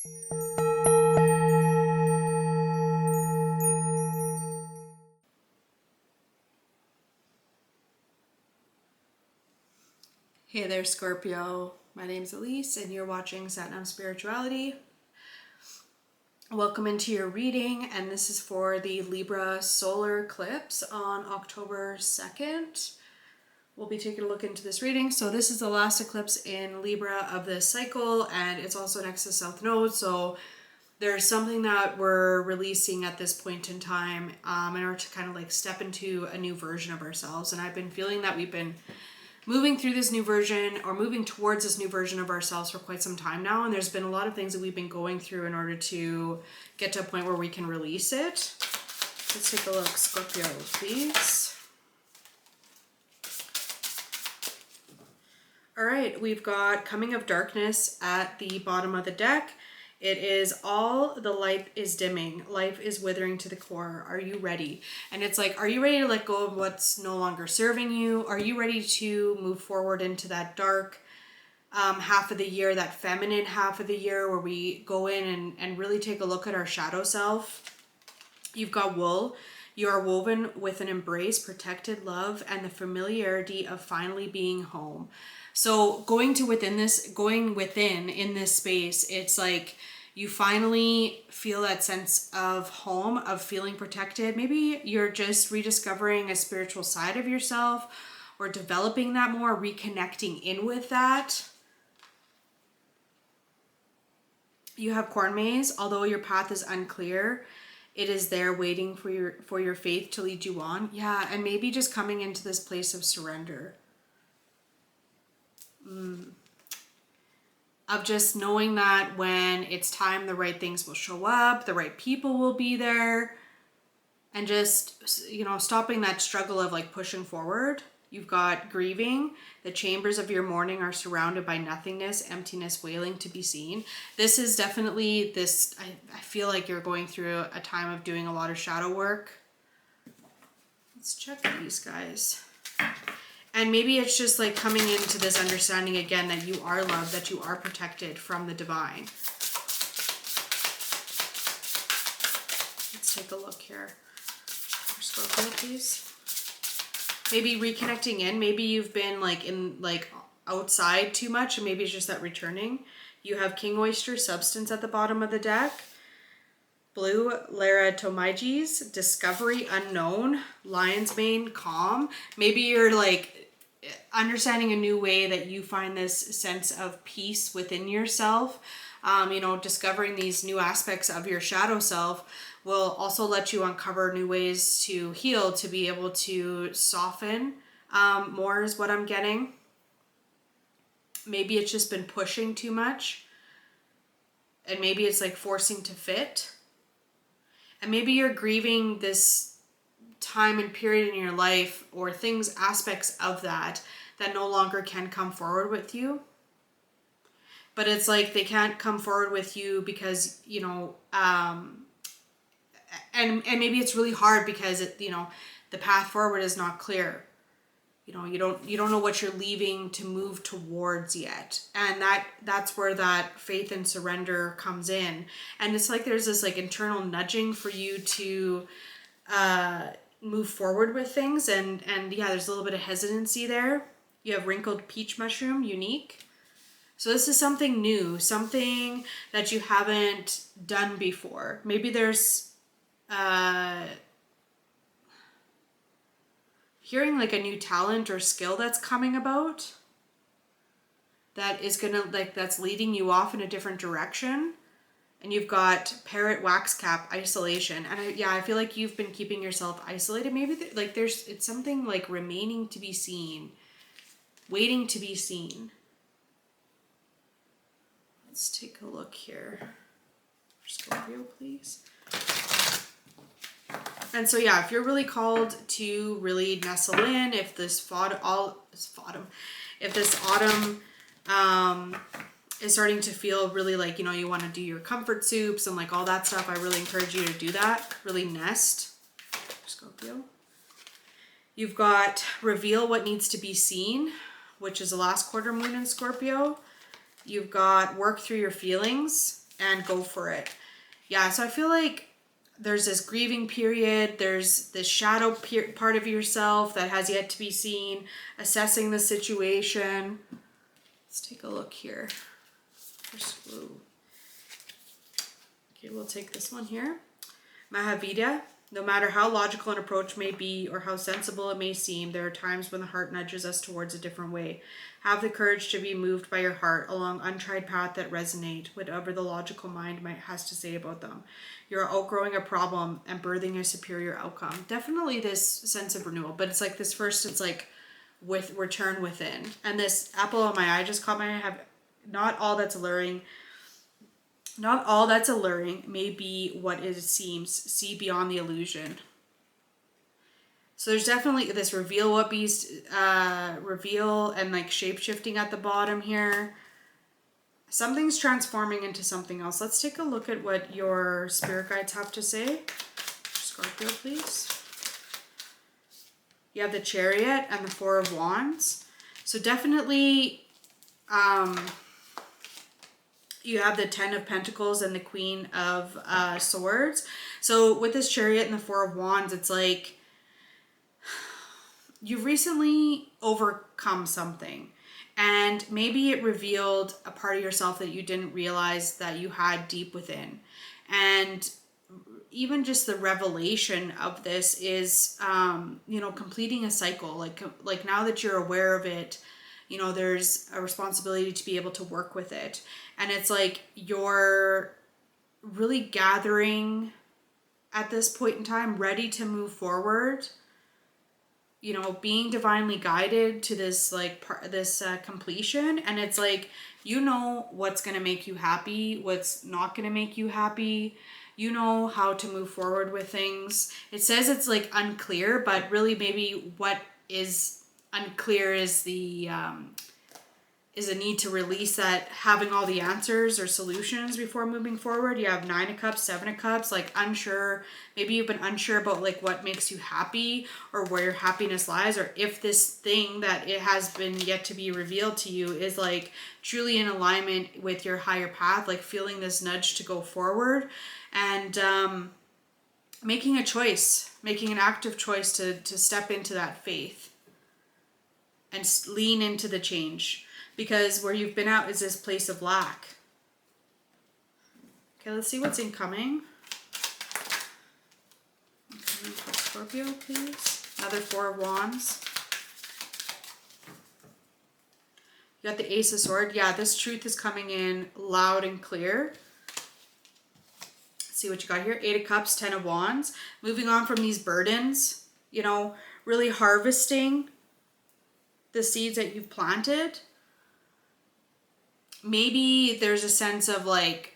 Hey there, Scorpio. My name's Elise, and you're watching Satnam Spirituality. Welcome into your reading, and this is for the Libra solar eclipse on October 2nd. We'll be taking a look into this reading. So this is the last eclipse in Libra of this cycle, and it's also next to South Node. So there's something that we're releasing at this point in time in order to kind of like step into a new version of ourselves. And I've been feeling that we've been moving through this new version or moving towards this new version of ourselves for quite some time now. And there's been a lot of things that we've been going through in order to get to a point where we can release it. Let's take a look, Scorpio, please. All right, we've got Coming of Darkness at the bottom of the deck. It is all the light is dimming. Life is withering to the core. Are you ready? And it's like, are you ready to let go of what's no longer serving you? Are you ready to move forward into that dark half of the year, that feminine half of the year where we go in and really take a look at our shadow self? You've got wool. You are woven with an embrace, protected love, and the familiarity of finally being home. So going within in this space, it's like you finally feel that sense of home, of feeling protected. Maybe you're just rediscovering a spiritual side of yourself or developing that more, reconnecting in with that. You have corn maze. Although your path is unclear, it is there waiting for your faith to lead you on. Yeah, and maybe just coming into this place of surrender. Of just knowing that when it's time, the right things will show up, the right people will be there, and just, you know, stopping that struggle of like pushing forward. You've got grieving. The chambers of your mourning are surrounded by nothingness, emptiness, wailing to be seen. This is definitely this, I feel like you're going through a time of doing a lot of shadow work. Let's check these guys. And maybe it's just like coming into this understanding again that you are loved, that you are protected from the divine. Let's take a look here. Scorpio, please. Maybe reconnecting in. Maybe you've been like in like outside too much, and maybe it's just that returning. You have King Oyster Substance at the bottom of the deck. Blue Lara Tomaiges, Discovery Unknown, Lion's Mane, Calm. Maybe you're like understanding a new way that you find this sense of peace within yourself. Discovering these new aspects of your shadow self will also let you uncover new ways to heal, to be able to soften more is what I'm getting. Maybe it's just been pushing too much, and maybe it's like forcing to fit. And maybe you're grieving this time and period in your life or things, aspects of that no longer can come forward with you. But it's like they can't come forward with you because, and maybe it's really hard because the path forward is not clear. You don't know what you're leaving to move towards yet. And that's where that faith and surrender comes in. And it's like there's this like internal nudging for you to move forward with things. And yeah, there's a little bit of hesitancy there. You have Wrinkled Peach Mushroom, Unique. So this is something new, something that you haven't done before. Maybe there's hearing like a new talent or skill that's coming about that is gonna that's leading you off in a different direction. And you've got Parrot Wax Cap, Isolation. And I feel like you've been keeping yourself isolated. Maybe it's something like remaining to be seen, waiting to be seen. Let's take a look here. Scorpio, please. And so yeah, if you're really called to really nestle in, if this autumn is starting to feel really like, you want to do your comfort soups and like all that stuff, I really encourage you to do that. Really nest. Scorpio. You've got Reveal What Needs to Be Seen, which is the last quarter moon in Scorpio. You've got Work Through Your Feelings, and go for it. Yeah, so I feel like there's this grieving period, there's this shadow part of yourself that has yet to be seen, assessing the situation. Let's take a look here. Okay, we'll take this one here. Mahavita. No matter how logical an approach may be or how sensible it may seem, there are times when the heart nudges us towards a different way. Have the courage to be moved by your heart along untried paths that resonate, whatever the logical mind has to say about them. You're outgrowing a problem and birthing a superior outcome. Definitely this sense of renewal, but it's like this first, it's like with return within. And this apple on my eye just caught my eye. Have not all that's alluring. Not all that's alluring may be what it seems. See beyond the illusion. So there's definitely this reveal what beast, reveal and like shape shifting at the bottom here. Something's transforming into something else. Let's take a look at what your spirit guides have to say. Scorpio, please. You have the Chariot and the Four of Wands. So definitely, you have the Ten of Pentacles and the Queen of Swords. So with this Chariot and the Four of Wands, it's like you've recently overcome something, and maybe it revealed a part of yourself that you didn't realize that you had deep within. And even just the revelation of this is, completing a cycle. Like now that you're aware of it, there's a responsibility to be able to work with it. And it's like you're really gathering at this point in time, ready to move forward, being divinely guided to this completion. And it's like, what's going to make you happy, what's not going to make you happy. You know how to move forward with things. It says it's like unclear, but really maybe what is unclear is is a need to release that, having all the answers or solutions before moving forward. You have 9 of Cups, 7 of Cups, like unsure. Maybe you've been unsure about like what makes you happy or where your happiness lies, or if this thing that it has been yet to be revealed to you is like truly in alignment with your higher path, like feeling this nudge to go forward and making a choice, making an active choice to step into that faith and lean into the change. Because where you've been out is this place of lack. Okay, let's see what's incoming. Okay, Scorpio, please. Another Four of Wands. You got the Ace of Swords. Yeah, this truth is coming in loud and clear. Let's see what you got here. 8 of Cups, 10 of Wands. Moving on from these burdens, really harvesting the seeds that you've planted. Maybe there's a sense of like,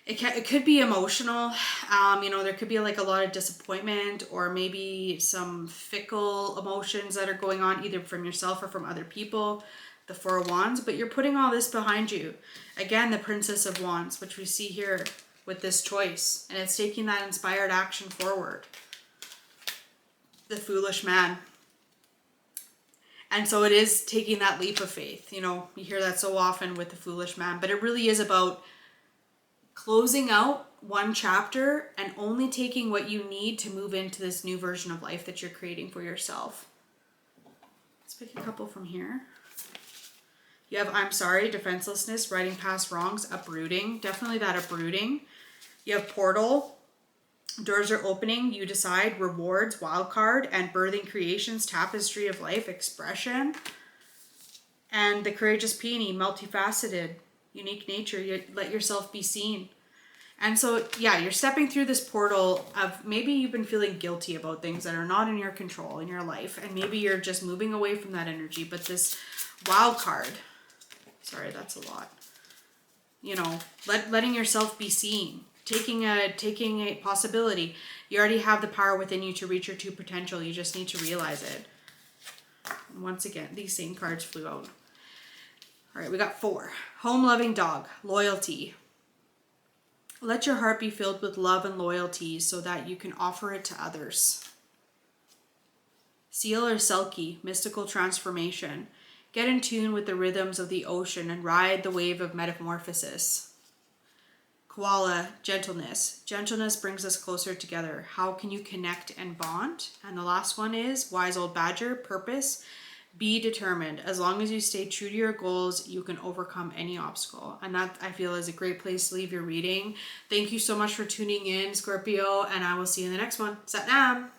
it could be emotional. There could be like a lot of disappointment, or maybe some fickle emotions that are going on either from yourself or from other people. The Four of Wands, but you're putting all this behind you. Again, the Princess of Wands, which we see here with this choice, and it's taking that inspired action forward. The Foolish Man. And so it is taking that leap of faith. You hear that so often with the Foolish Man, but it really is about closing out one chapter and only taking what you need to move into this new version of life that you're creating for yourself. Let's pick a couple from here. You have I'm sorry, defenselessness, righting past wrongs, uprooting. Definitely that uprooting. You have Portal. Doors are opening, you decide, rewards, wild card, and birthing creations, tapestry of life, expression. And the Courageous Peony, multifaceted, unique nature, you let yourself be seen. And so, yeah, you're stepping through this portal of maybe you've been feeling guilty about things that are not in your control in your life. And maybe you're just moving away from that energy. But this wild card, sorry, that's a lot. Letting yourself be seen. Taking a possibility. You already have the power within you to reach your true potential. You just need to realize it. And once again, these same cards flew out. All right, we got 4. Home-loving dog. Loyalty. Let your heart be filled with love and loyalty so that you can offer it to others. Seal or Selkie. Mystical transformation. Get in tune with the rhythms of the ocean and ride the wave of metamorphosis. Koala, gentleness. Gentleness brings us closer together. How can you connect and bond? And the last one is wise old badger, purpose. Be determined. As long as you stay true to your goals, you can overcome any obstacle. And that, I feel, is a great place to leave your reading. Thank you so much for tuning in, Scorpio, and I will see you in the next one. Sat Nam!